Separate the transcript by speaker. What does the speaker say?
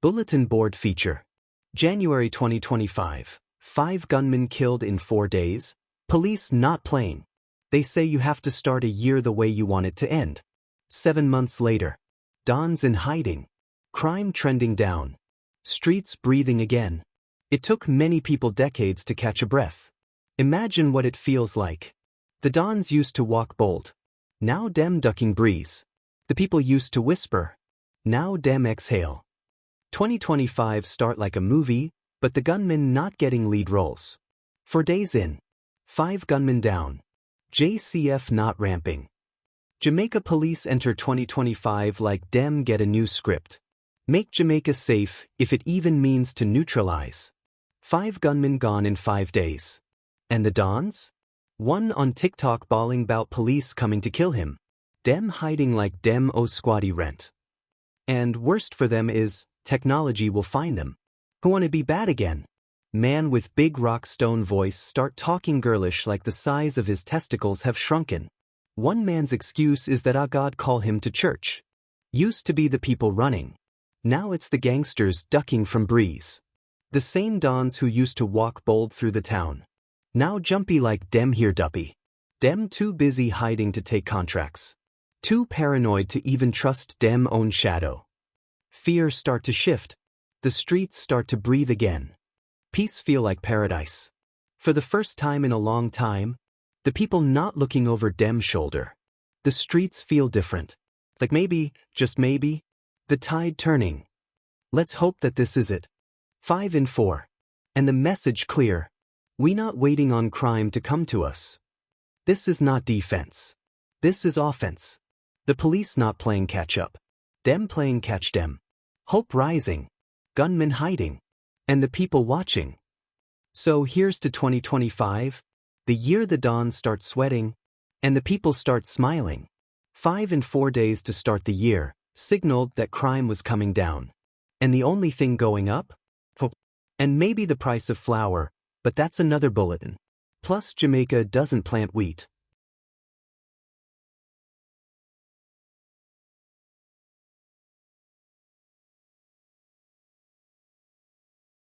Speaker 1: Bulletin board feature. January 2025. 5 gunmen killed in 4 days. Police not playing. They say you have to start a year the way you want it to end. 7 months later. Dons in hiding. Crime trending down. Streets breathing again. It took many people decades to catch a breath. Imagine what it feels like. The Dons used to walk bold. Now dem ducking breeze. The people used to whisper. Now dem exhale. 2025 start like a movie, but the gunmen not getting lead roles. 4 days in. 5 gunmen down. JCF not ramping. Jamaica Police enter 2025 like dem get a new script. Make Jamaica safe if it even means to neutralize. 5 gunmen gone in 5 days. And the Dons? One on TikTok bawling about police coming to kill him. Dem hiding like dem owe Squaddie rent. And worst for them is, technology will find them. Who wanna be bad again? Man with big rock stone voice start talking girlish like the size of his testicles have shrunken. One man's excuse is that God call him to church. Used to be the people running. Now it's the gangsters ducking from breeze. The same Dons who used to walk bold through the town. Now jumpy like dem here duppy. Dem too busy hiding to take contracts. Too paranoid to even trust dem own shadow. Fear start to shift. The streets start to breathe again. Peace feel like paradise. For the first time in a long time, the people not looking over dem shoulder. The streets feel different. Like maybe, just maybe, the tide turning. Let's hope that this is it. 5 in 4. And the message clear. We not waiting on crime to come to us. This is not defense. This is offense. The police not playing catch up. Dem playing catch dem. Hope rising. Gunmen hiding. And the people watching. So here's to 2025. The year the Dons start sweating. And the people start smiling. 5 in 4 days to start the year. Signaled that crime was coming down. And the only thing going up? Hope. And maybe the price of flour, but that's another bulletin. Plus Jamaica doesn't plant wheat.